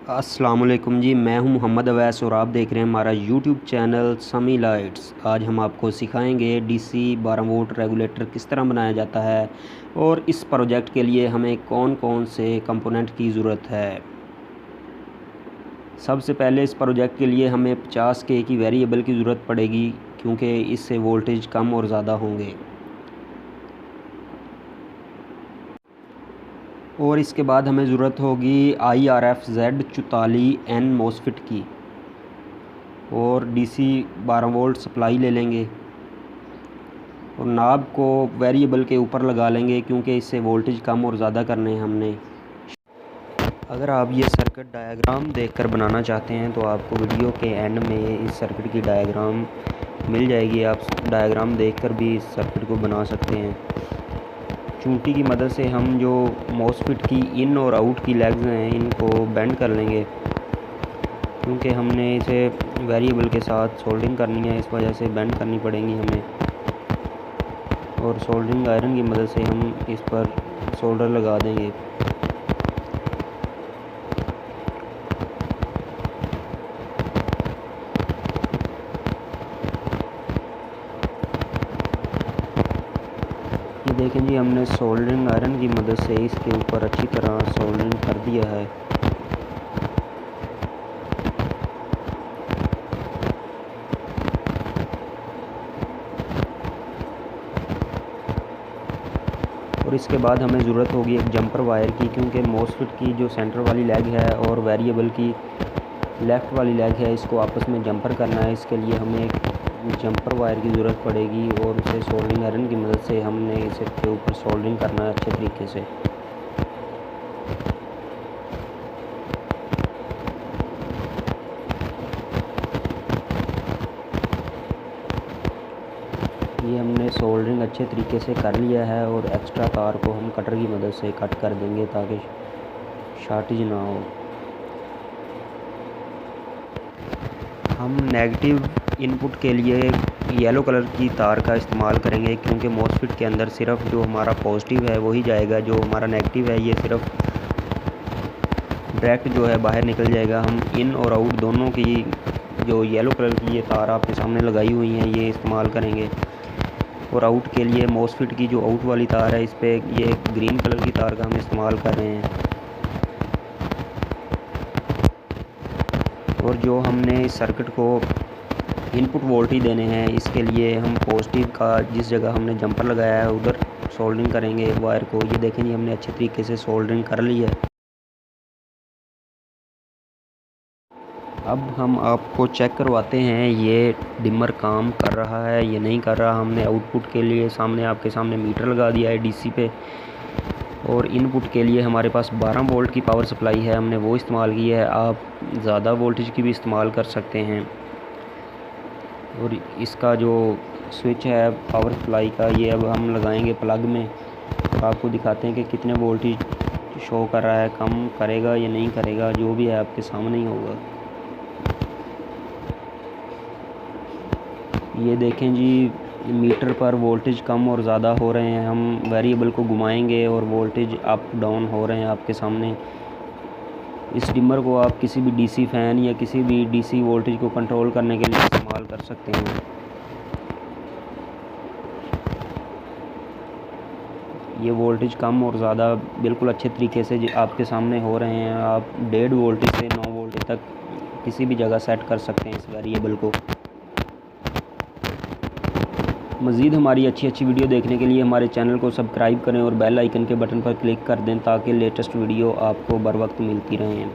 अस्सलामुअलैकुम जी, मैं हूं मोहम्मद अवैस और आप देख रहे हैं हमारा यूट्यूब चैनल समी लाइट्स। आज हम आपको सिखाएंगे डीसी 12 वोल्ट रेगुलेटर किस तरह बनाया जाता है और इस प्रोजेक्ट के लिए हमें कौन कौन से कंपोनेंट की ज़रूरत है। सबसे पहले इस प्रोजेक्ट के लिए हमें 50K की वेरिएबल की ज़रूरत पड़ेगी, क्योंकि इससे वोल्टेज कम और ज़्यादा होंगे। और इसके बाद हमें ज़रूरत होगी IRF-Z44N मोसफेट की, और डीसी 12 वोल्ट सप्लाई ले लेंगे और नाब को वेरिएबल के ऊपर लगा लेंगे, क्योंकि इससे वोल्टेज कम और ज़्यादा करने हैं हमने। अगर आप ये सर्किट डायग्राम देखकर बनाना चाहते हैं तो आपको वीडियो के एंड में इस सर्किट की डायग्राम मिल जाएगी। आप डायग्राम देखकर भी इस सर्किट को बना सकते हैं। चूंटी की मदद से हम जो मोसफेट की इन और आउट की लेग्स हैं इनको बेंड कर लेंगे, क्योंकि हमने इसे वेरिएबल के साथ सोल्डरिंग करनी है, इस वजह से बेंड करनी पड़ेंगी हमें। और सोल्डरिंग आयरन की मदद से हम इस पर सोल्डर लगा देंगे। ये देखें जी, हमने सोल्डरिंग आयरन की मदद से इसके ऊपर अच्छी तरह सोल्डरिंग कर दिया है। और इसके बाद हमें ज़रूरत होगी एक जंपर वायर की, क्योंकि मोसफेट की जो सेंटर वाली लेग है और वेरिएबल की लेफ़्ट वाली लेग है, इसको आपस में जंपर करना है। इसके लिए हमें एक जंपर वायर की ज़रूरत पड़ेगी और उसे सोल्डरिंग आयरन की मदद से हमने इसे के ऊपर सोल्डरिंग करना है अच्छे तरीके से। ये हमने सोल्डरिंग अच्छे तरीके से कर लिया है और एक्स्ट्रा तार को हम कटर की मदद से कट कर देंगे ताकि शॉर्टेज ना हो। हम नेगेटिव इनपुट के लिए येलो कलर की तार का इस्तेमाल करेंगे, क्योंकि मोसफेट के अंदर सिर्फ जो हमारा पॉजिटिव है वही जाएगा, जो हमारा नेगेटिव है ये सिर्फ डायरेक्ट जो है बाहर निकल जाएगा। हम इन और आउट दोनों की जो येलो कलर की ये तार आपके सामने लगाई हुई हैं ये इस्तेमाल करेंगे। और आउट के लिए मोसफेट की जो आउट वाली तार है इस पर ये ग्रीन कलर की तार का हम इस्तेमाल कर रहे हैं। और जो हमने इस सर्किट को इनपुट वोल्टेज देने हैं, इसके लिए हम पॉजिटिव का जिस जगह हमने जंपर लगाया है उधर सोल्डरिंग करेंगे वायर को। ये देखें जी, हमने अच्छे तरीके से सोल्डरिंग कर ली है। अब हम आपको चेक करवाते हैं ये डिमर काम कर रहा है या नहीं कर रहा। हमने आउटपुट के लिए सामने आपके सामने मीटर लगा दिया है डीसी पे, और इनपुट के लिए हमारे पास 12 वोल्ट की पावर सप्लाई है, हमने वो इस्तेमाल की है। आप ज़्यादा वोल्टेज की भी इस्तेमाल कर सकते हैं। और इसका जो स्विच है पावर सप्लाई का, ये अब हम लगाएंगे प्लग में। तो आपको दिखाते हैं कि कितने वोल्टेज शो कर रहा है, कम करेगा या नहीं करेगा, जो भी है आपके सामने ही होगा। ये देखें जी, मीटर पर वोल्टेज कम और ज़्यादा हो रहे हैं। हम वेरिएबल को घुमाएंगे और वोल्टेज अप डाउन हो रहे हैं आपके सामने। इस डिमर को आप किसी भी डीसी फ़ैन या किसी भी डीसी वोल्टेज को कंट्रोल करने के लिए इस्तेमाल कर सकते हैं। ये वोल्टेज कम और ज़्यादा बिल्कुल अच्छे तरीके से आपके सामने हो रहे हैं। आप 1.5 वोल्टेज से 9 वोल्टेज तक किसी भी जगह सेट कर सकते हैं इस वेरिएबल को। मज़ीद हमारी अच्छी वीडियो देखने के लिए हमारे चैनल को सब्सक्राइब करें और बेल आइकन के बटन पर क्लिक कर दें, ताकि लेटेस्ट वीडियो आपको बर वक्त मिलती रहें।